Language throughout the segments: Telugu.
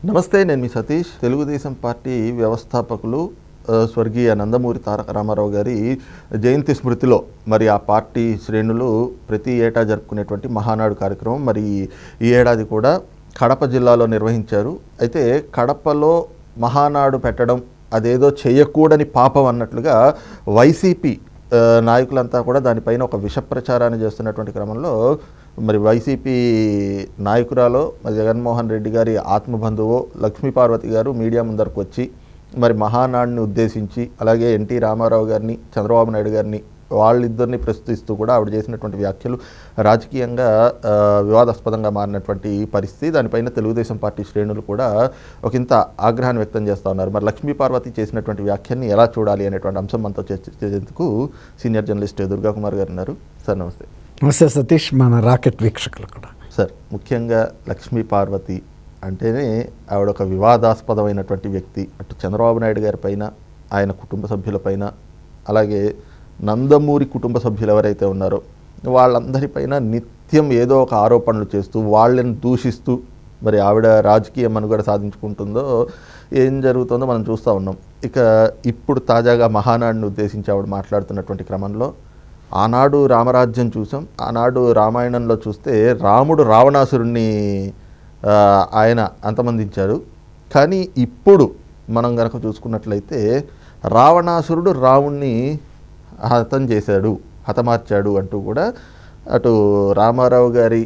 నమస్తే, నేను మీ సతీష్. తెలుగుదేశం పార్టీ వ్యవస్థాపకులు స్వర్గీయ నందమూరి తారక రామారావు గారి జయంతి స్మృతిలో మరి ఆ పార్టీ శ్రేణులు ప్రతి ఏటా జరుపుకునేటువంటి మహానాడు కార్యక్రమం మరి ఈ ఏడాది కూడా కడప జిల్లాలో నిర్వహించారు. అయితే కడపలో మహానాడు పెట్టడం అదేదో చేయకూడని పాపం అన్నట్లుగా వైసీపీ నాయకులంతా కూడా దానిపైన ఒక విష ప్రచారాన్ని చేస్తున్నటువంటి క్రమంలో మరి వైసీపీ నాయకురాలో మరి జగన్మోహన్ రెడ్డి గారి ఆత్మబంధువు లక్ష్మీపార్వతి గారు మీడియా ముందరకు వచ్చి మరి మహానాడుని ఉద్దేశించి అలాగే ఎన్టీ రామారావు గారిని చంద్రబాబు నాయుడు గారిని వాళ్ళిద్దరిని ప్రస్తుతిస్తూ కూడా ఆవిడ చేసినటువంటి వ్యాఖ్యలు రాజకీయంగా వివాదాస్పదంగా మారినటువంటి పరిస్థితి. దానిపైన తెలుగుదేశం పార్టీ శ్రేణులు కూడా ఒకంత ఆగ్రహాన్ని వ్యక్తం చేస్తూ ఉన్నారు. మరి లక్ష్మీపార్వతి చేసినటువంటి వ్యాఖ్యని ఎలా చూడాలి అనేటువంటి అంశం మనతో చర్చించేందుకు సీనియర్ జర్నలిస్ట్ దుర్గా కుమార్ గారు ఉన్నారు. సార్ నమస్తే. నమస్తే సతీష్, మన రాకెట్ వీక్షకులు కూడా. సార్, ముఖ్యంగా లక్ష్మీపార్వతి అంటేనే ఆవిడ ఒక వివాదాస్పదమైనటువంటి వ్యక్తి. అటు చంద్రబాబు నాయుడు గారి పైన, ఆయన కుటుంబ సభ్యులపైన, అలాగే నందమూరి కుటుంబ సభ్యులు ఎవరైతే ఉన్నారో వాళ్ళందరిపైన నిత్యం ఏదో ఒక ఆరోపణలు చేస్తూ వాళ్ళని దూషిస్తూ మరి ఆవిడ రాజకీయ మనుగడ సాధించుకుంటుందో ఏం జరుగుతుందో మనం చూస్తూ ఉన్నాం. ఇక ఇప్పుడు తాజాగా మహానాడుని ఉద్దేశించి ఆవిడ మాట్లాడుతున్నటువంటి క్రమంలో ఆనాడు రామరాజ్యం చూసాం, ఆనాడు రామాయణంలో చూస్తే రాముడు రావణాసురుణ్ణి ఆయన అంతమందించారు. కానీ ఇప్పుడు మనం కనుక చూసుకున్నట్లయితే రావణాసురుడు రాముణ్ణి హతమార్చాడు అంటూ కూడా అటు రామారావు గారి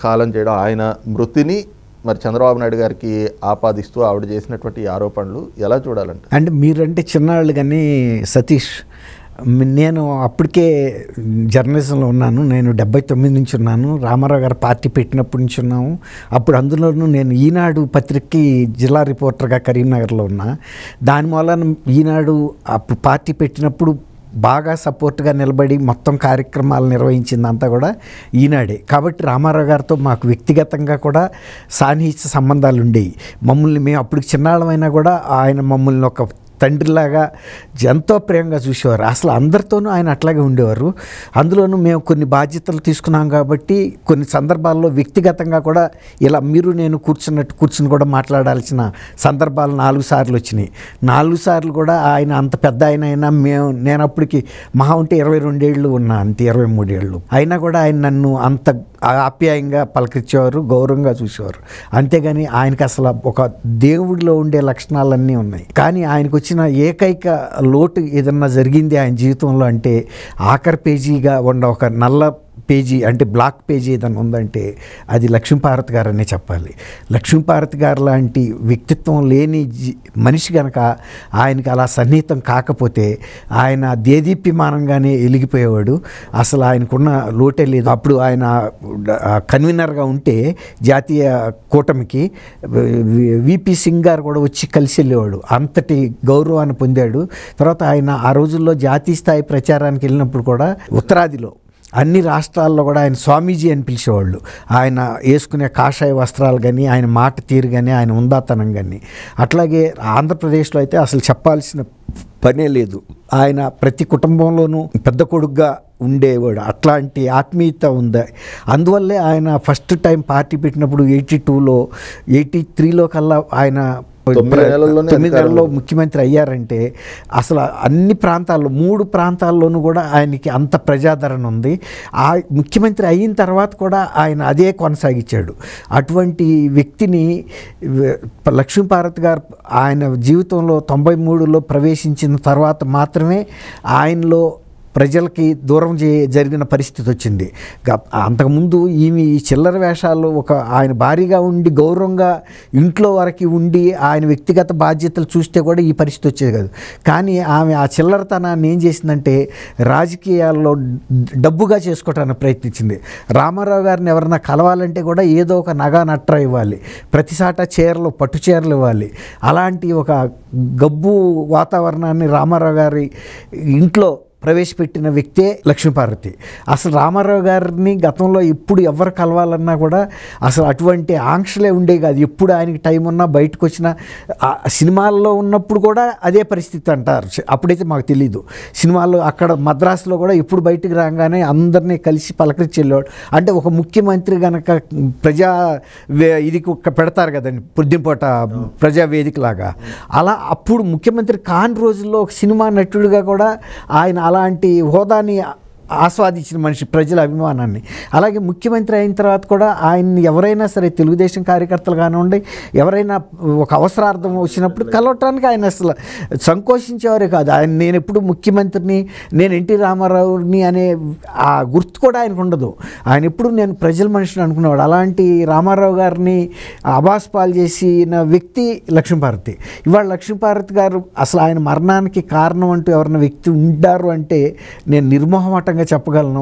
కాలం చేయడం, ఆయన మృతిని మరి చంద్రబాబు నాయుడు గారికి ఆపాదిస్తూ ఆవిడ చేసినటువంటి ఆరోపణలు ఎలా చూడాలంటే? అంటే మీరంటే చిన్నాళ్ళు కానీ సతీష్, నేను అప్పటికే జర్నలిజంలో ఉన్నాను. నేను 79 నుంచి ఉన్నాను. రామారావు గారు పార్టీ పెట్టినప్పటి నుంచి ఉన్నాము. అప్పుడు అందులోనూ నేను ఈనాడు పత్రికకి జిల్లా రిపోర్టర్గా కరీంనగర్లో ఉన్నా. దాని మూలన ఈనాడు అప్పుడు పార్టీ పెట్టినప్పుడు బాగా సపోర్ట్గా నిలబడి మొత్తం కార్యక్రమాలు నిర్వహించిందంతా కూడా ఈనాడే. కాబట్టి రామారావు గారితో మాకు వ్యక్తిగతంగా కూడా సాన్నిహిత్య సంబంధాలు ఉండేవి. మమ్మల్ని మేము అప్పుడు చిన్నాళ్ళమైనా కూడా ఆయన మమ్మల్ని ఒక తండ్రిలాగా ఎంతో ప్రేమగా చూసేవారు. అసలు అందరితోనూ ఆయన అట్లాగే ఉండేవారు. అందులోనూ మేము కొన్ని బాధ్యతలు తీసుకున్నాం కాబట్టి కొన్ని సందర్భాల్లో వ్యక్తిగతంగా కూడా ఇలా మీరు నేను కూర్చుని కూడా మాట్లాడాల్సిన సందర్భాలు 4 సార్లు వచ్చినాయి. 4 సార్లు కూడా ఆయన అంత పెద్ద అయినా నేను అప్పటికి మహా ఉంటే 22 ఏళ్ళు ఉన్నా, అంతే 23 ఏళ్ళు అయినా కూడా ఆయన నన్ను అంత ఆప్యాయంగా పలకరించేవారు, గౌరవంగా చూసేవారు. అంతేగాని ఆయనకి అసలు ఒక దేవుడిలో ఉండే లక్షణాలన్నీ ఉన్నాయి. కానీ ఆయనకు వచ్చిన ఏకైక లోటు ఏదన్నా జరిగింది ఆయన జీవితంలో అంటే ఆఖరి పేజీగా ఉన్న ఒక నల్ల పేజీ అంటే బ్లాక్ పేజీ ఏదైనా ఉందంటే అది లక్ష్మీపార్వతి గారు అనే చెప్పాలి. లక్ష్మీపార్వతి గారు లాంటి వ్యక్తిత్వం లేని మనిషి కనుక ఆయనకి అలా సన్నిహితం కాకపోతే ఆయన దేదీప్యమానంగానే వెలిగిపోయేవాడు. అసలు ఆయనకున్న లోటే లేదు. అప్పుడు ఆయన కన్వీనర్గా ఉంటే జాతీయ కూటమికి విపి సింగ్ గారు కూడా వచ్చి కలిసి వెళ్ళేవాడు. అంతటి గౌరవాన్ని పొందాడు. తర్వాత ఆయన ఆ రోజుల్లో జాతీయ స్థాయి ప్రచారానికి వెళ్ళినప్పుడు కూడా ఉత్తరాదిలో అన్ని రాష్ట్రాల్లో కూడా ఆయన స్వామీజీ అని పిలిచేవాళ్ళు. ఆయన వేసుకునే కాషాయ వస్త్రాలు కానీ, ఆయన మాట తీరు కానీ, ఆయన ఉందాతనం కానీ. అట్లాగే ఆంధ్రప్రదేశ్లో అయితే అసలు చెప్పాల్సిన పనే లేదు. ఆయన ప్రతి కుటుంబంలోనూ పెద్ద కొడుకుగా ఉండేవాడు. అట్లాంటి ఆత్మీయత ఉంది. అందువల్లే ఆయన ఫస్ట్ టైం పార్టీ పెట్టినప్పుడు 82లో 83లో కల్లా ఆయన 9 నెలల్లో ముఖ్యమంత్రి అయ్యారంటే అసలు అన్ని ప్రాంతాల్లో 3 ప్రాంతాల్లోనూ కూడా ఆయనకి అంత ప్రజాదరణ ఉంది. ఆ ముఖ్యమంత్రి అయిన తర్వాత కూడా ఆయన అదే కొనసాగించాడు. అటువంటి వ్యక్తిని లక్ష్మీపార్వతి గారు ఆయన జీవితంలో 93లో ప్రవేశించిన తర్వాత మాత్రమే ఆయనలో ప్రజలకి దూరం జరిగిన పరిస్థితి వచ్చింది. అంతకుముందు ఈమె ఈ చిల్లర వేషాలు ఆయన భారీగా ఉండి గౌరవంగా ఇంట్లో వరకు ఉండి ఆయన వ్యక్తిగత బాధ్యతలు చూస్తే కూడా ఈ పరిస్థితి వచ్చేది కాదు. కానీ ఆమె ఆ చిల్లరతనాన్ని ఏం చేసిందంటే రాజకీయాల్లో డబ్బుగా చేసుకోవటానికి ప్రయత్నించింది. రామారావు గారిని ఎవరన్నా కలవాలంటే కూడా ఏదో ఒక నగా నట్ర ఇవ్వాలి, ప్రతిసాట చీరలు పట్టు చీరలు ఇవ్వాలి. అలాంటి ఒక గబ్బు వాతావరణాన్ని రామారావు గారి ఇంట్లో ప్రవేశపెట్టిన వ్యక్తే లక్ష్మీపార్వతి. అసలు రామారావు గారిని గతంలో ఎప్పుడు ఎవరు కలవాలన్నా కూడా అసలు అటువంటి ఆంక్షలే ఉండేవి కాదు. ఎప్పుడు ఆయనకి టైం ఉన్నా బయటకు వచ్చిన సినిమాల్లో ఉన్నప్పుడు కూడా అదే పరిస్థితి అంటారు. అప్పుడైతే మాకు తెలీదు. సినిమాల్లో అక్కడ మద్రాసులో కూడా ఎప్పుడు బయటికి రాగానే అందరినీ కలిసి పలకరించి వెళ్ళేవాడు. అంటే ఒక ముఖ్యమంత్రి కనుక ఇది పెడతారు కదండి పొద్దుంపూట ప్రజావేదిక లాగా, అలా అప్పుడు ముఖ్యమంత్రి కాని రోజుల్లో ఒక సినిమా నటుడిగా కూడా ఆయన అలాంటి హోదాని ఆస్వాదించిన మనిషి, ప్రజల అభిమానాన్ని. అలాగే ముఖ్యమంత్రి అయిన తర్వాత కూడా ఆయన్ని ఎవరైనా సరే తెలుగుదేశం కార్యకర్తలు కానివ్వండి, ఎవరైనా ఒక అవసరార్థం వచ్చినప్పుడు కలవటానికి ఆయన అసలు సంకోచించేవారే కాదు. ఆయన నేను ఎప్పుడు ముఖ్యమంత్రిని, నేను ఎన్టీ రామారావుని అనే ఆ గుర్తు కూడా ఆయనకు ఉండదు. ఆయన ఎప్పుడు నేను ప్రజల మనిషిని అనుకునేవాడు. అలాంటి రామారావు గారిని అబాస్పాలు చేసిన వ్యక్తి లక్ష్మీపార్వతి. ఇవాళ లక్ష్మీపార్వతి గారు అసలు ఆయన మరణానికి కారణం అంటూ ఎవరైనా వ్యక్తి ఉంటారు అంటే నేను నిర్మోహమాటంగా చెప్పగలను.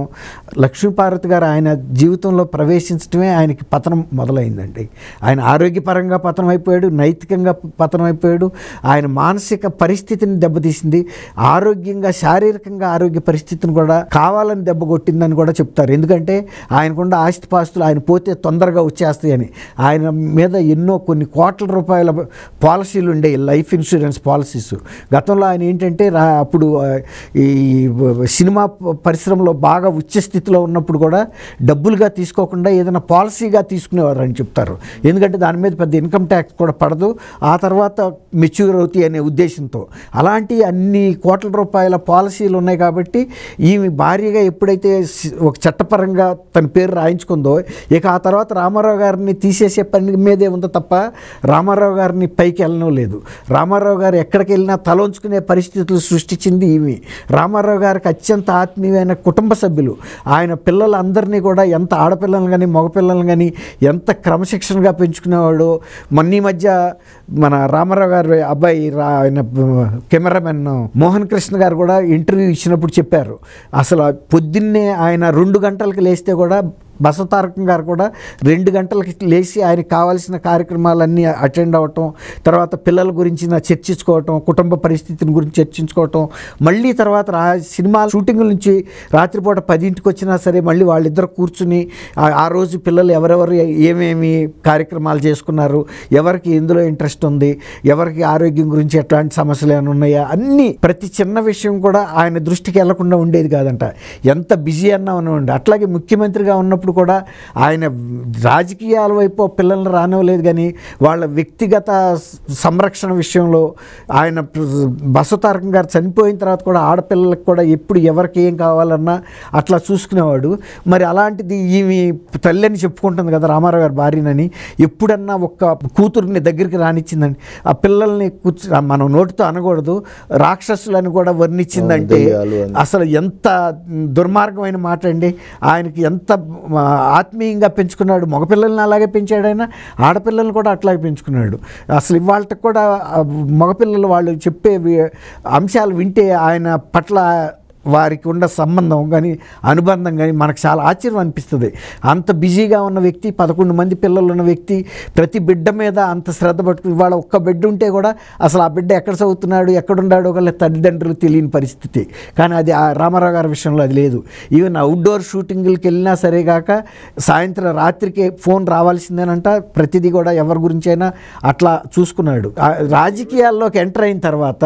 లక్ష్మీపార్వతి గారు ఆయన జీవితంలో ప్రవేశించడమే ఆయనకి పతనం మొదలైందండి. ఆయన ఆరోగ్యపరంగా పతనం అయిపోయాడు, నైతికంగా పతనం అయిపోయాడు. ఆయన మానసిక పరిస్థితిని దెబ్బతీసింది, ఆరోగ్యంగా శారీరకంగా ఆరోగ్య పరిస్థితిని కూడా కావాలని దెబ్బ కొట్టిందని కూడా చెప్తారు. ఎందుకంటే ఆయనకున్న ఆస్తిపాస్తులు ఆయన పోతే తొందరగా వచ్చేస్తాయని. ఆయన మీద ఎన్నో కొన్ని కోట్ల రూపాయల పాలసీలు ఉండేవి, లైఫ్ ఇన్సూరెన్స్ పాలసీస్. గతంలో ఆయన ఏంటంటే అప్పుడు ఈ సినిమా పరిశ్రమలో బాగా ఉచ్చ స్థితిలో ఉన్నప్పుడు కూడా డబ్బులుగా తీసుకోకుండా ఏదైనా పాలసీగా తీసుకునేవారు అని చెప్తారు. ఎందుకంటే దాని మీద పెద్ద ఇన్కమ్ ట్యాక్స్ కూడా పడదు, ఆ తర్వాత మెచ్యూర్ అవుతాయి అనే ఉద్దేశంతో. అలాంటి అన్ని కోట్ల రూపాయల పాలసీలు ఉన్నాయి కాబట్టి ఈమె భార్యగా ఎప్పుడైతే ఒక చట్టపరంగా తన పేరు రాయించుకుందో, ఇక ఆ తర్వాత రామారావు గారిని తీసేసే పని మీదే ఉందో తప్ప రామారావు గారిని పైకి వెళ్ళడం లేదు. రామారావు గారు ఎక్కడికి వెళ్ళినా తలొంచుకునే పరిస్థితులు సృష్టించింది ఈమె. రామారావు గారికి అత్యంత ఆత్మీయమైన కుటుంబ సభ్యులు. ఆయన పిల్లలందరినీ కూడా ఎంత ఆడపిల్లలను కానీ మగపిల్లలను కానీ ఎంత క్రమశిక్షణగా పెంచుకునేవాడు. మొన్న మధ్య మన రామారావు గారి అబ్బాయి ఆయన కెమెరామెన్ మోహన్ కృష్ణ గారు కూడా ఇంటర్వ్యూ ఇచ్చినప్పుడు చెప్పారు, అసలు పొద్దున్నే ఆయన 2 గంటలకు లేస్తే కూడా బసవతారకం గారు కూడా 2 గంటలకి లేచి ఆయనకు కావాల్సిన కార్యక్రమాలన్నీ అటెండ్ అవ్వటం, తర్వాత పిల్లల గురించి చర్చించుకోవటం, కుటుంబ పరిస్థితిని గురించి చర్చించుకోవటం, మళ్ళీ తర్వాత సినిమా షూటింగ్ నుంచి రాత్రిపూట 10ంటికి వచ్చినా సరే మళ్ళీ వాళ్ళిద్దరు కూర్చుని ఆ రోజు పిల్లలు ఎవరెవరు ఏమేమి కార్యక్రమాలు చేసుకున్నారు, ఎవరికి ఎందులో ఇంట్రెస్ట్ ఉంది, ఎవరికి ఆరోగ్యం గురించి ఎట్లాంటి సమస్యలు ఏమైనా ఉన్నాయా, అన్నీ ప్రతి చిన్న విషయం కూడా ఆయన దృష్టికి వెళ్లకుండా ఉండేది కాదంట. ఎంత బిజీ అన్నా ఉండి. అట్లాగే ముఖ్యమంత్రిగా ఉన్నప్పుడు కూడా ఆయన రాజకీయాల వైపు పిల్లల్ని రానివ్వలేదు, కానీ వాళ్ళ వ్యక్తిగత సంరక్షణ విషయంలో ఆయన బసవతారకం గారు చనిపోయిన తర్వాత కూడా ఆడపిల్లలకు కూడా ఎప్పుడు ఎవరికి ఏం కావాలన్నా అట్లా చూసుకునేవాడు. మరి అలాంటిది ఈమె తల్లిని చెప్పుకుంటుంది కదా రామారావు గారి భార్యనని, ఎప్పుడన్నా ఒక్క కూతురిని దగ్గరికి రానిచ్చిందండి. ఆ పిల్లల్ని మనం నోటితో అనకూడదు, రాక్షసులని కూడా వర్ణించిందంటే అసలు ఎంత దుర్మార్గమైన మాట అండి. ఆయనకి ఎంత ఆత్మీయంగా పెంచుకున్నాడు. మగపిల్లల్ని అలాగే పెంచాడు ఆయన, ఆడపిల్లల్ని కూడా అట్లాగే పెంచుకున్నాడు. అసలు ఇవాళకి కూడా మగపిల్లలు వాళ్ళు చెప్పే అంశాలు వింటే ఆయన పట్ల వారికి ఉన్న సంబంధం కానీ అనుబంధం కానీ మనకు చాలా ఆశ్చర్యం అనిపిస్తుంది. అంత బిజీగా ఉన్న వ్యక్తి, 11 మంది పిల్లలు ఉన్న వ్యక్తి, ప్రతి బిడ్డ మీద అంత శ్రద్ధ పట్టుకుని, ఇవాళ ఒక్క బిడ్డ ఉంటే కూడా అసలు ఆ బిడ్డ ఎక్కడ చదువుతున్నాడు, ఎక్కడున్నాడో ఒకళ్ళ తల్లిదండ్రులు తెలియని పరిస్థితి. కానీ అది ఆ రామారావు గారి విషయంలో అది లేదు. ఈవెన్ అవుట్డోర్ షూటింగ్లకి వెళ్ళినా సరే కాక సాయంత్రం రాత్రికి ఫోన్ రావాల్సిందేనంట. ప్రతిదీ కూడా ఎవరి గురించి అయినా అట్లా చూసుకున్నాడు. రాజకీయాల్లోకి ఎంటర్ అయిన తర్వాత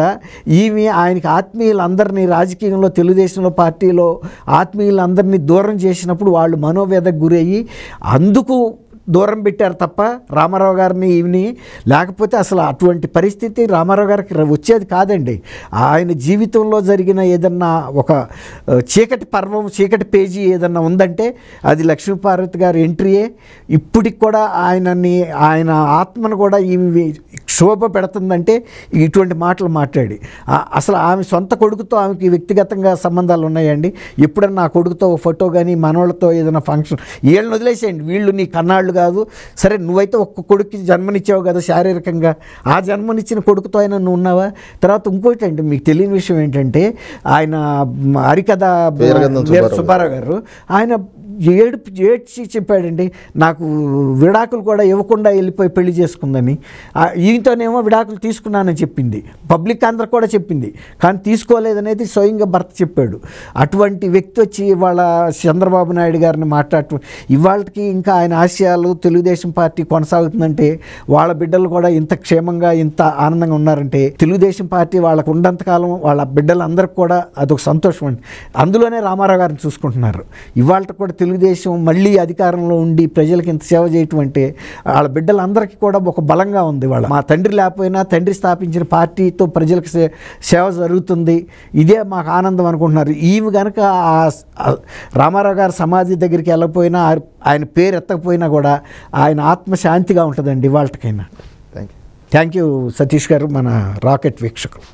ఈమె ఆయనకి ఆత్మీయులందరినీ రాజకీయంలో తెలుగుదేశంలో పార్టీలో ఆత్మీయులందరినీ దూరం చేసినప్పుడు వాళ్ళు మనోవేదకు గురయ్యి అందుకు దూరం పెట్టారు తప్ప రామారావు గారిని ఈవిని, లేకపోతే అసలు అటువంటి పరిస్థితి రామారావు గారికి వచ్చేది కాదండి. ఆయన జీవితంలో జరిగిన ఏదన్నా ఒక చీకటి పర్వం, చీకటి పేజీ ఏదన్నా ఉందంటే అది లక్ష్మీపార్వతి గారి ఎంట్రీయే. ఇప్పటికి కూడా ఆయన ఆత్మను కూడా ఈమె క్షోభ పెడుతుందంటే ఇటువంటి మాటలు మాట్లాడి. అసలు ఆమె సొంత కొడుకుతో ఆమెకి వ్యక్తిగతంగా సంబంధాలు ఉన్నాయండి. ఎప్పుడన్నా ఆ కొడుకుతో ఫోటో కానీ మనోళ్ళతో ఏదైనా ఫంక్షన్, వీళ్ళని వదిలేసేయండి, వీళ్ళు నీ కన్నాళ్ళు కాదు, సరే నువ్వైతే ఒక్క కొడుకుకి జన్మనిచ్చావు కదా శారీరకంగా, ఆ జన్మనిచ్చిన కొడుకుతో అయినా నువ్వు ఉన్నావా? తర్వాత ఇంకోటి అండి, మీకు తెలియని విషయం ఏంటంటే ఆయన హరికథ సుబ్బారావు గారు ఆయన ఏడ్చి చెప్పాడండి, నాకు విడాకులు కూడా ఇవ్వకుండా వెళ్ళిపోయి పెళ్లి చేసుకుందని. ఈయనతోనేమో విడాకులు తీసుకున్నానని చెప్పింది, పబ్లిక్ అందరు కూడా చెప్పింది, కానీ తీసుకోలేదనేది స్వయంగా భర్త చెప్పాడు. అటువంటి వ్యక్తి వచ్చి ఇవాళ చంద్రబాబు నాయుడు గారిని మాట్లాడటం, ఇవాళకి ఇంకా ఆయన ఆశయాలు తెలుగుదేశం పార్టీ కొనసాగుతుందంటే, వాళ్ళ బిడ్డలు కూడా ఇంత క్షేమంగా ఇంత ఆనందంగా ఉన్నారంటే, తెలుగుదేశం పార్టీ వాళ్ళకు ఉన్నంతకాలం వాళ్ళ బిడ్డలందరికీ కూడా అదొక సంతోషం అండి. అందులోనే రామారావు గారిని చూసుకుంటున్నారు. ఇవాళ కూడా తెలుగుదేశం మళ్ళీ అధికారంలో ఉండి ప్రజలకు ఇంత సేవ చేయటం అంటే వాళ్ళ బిడ్డలందరికీ కూడా ఒక బలంగా ఉంది. వాళ్ళ మా తండ్రి లేకపోయినా తండ్రి స్థాపించిన పార్టీతో ప్రజలకు సేవ జరుగుతుంది, ఇదే మాకు ఆనందం అనుకుంటున్నారు. ఈమె కనుక రామారావు గారి సమాధి దగ్గరికి వెళ్ళకపోయినా, ఆయన పేరు ఎత్తకపోయినా కూడా ఆయన ఆత్మశాంతిగా ఉంటుందండి ఇవాళకైనా. Thank you. Thank you Satish garu, మన రాకెట్ వీక్షకులు.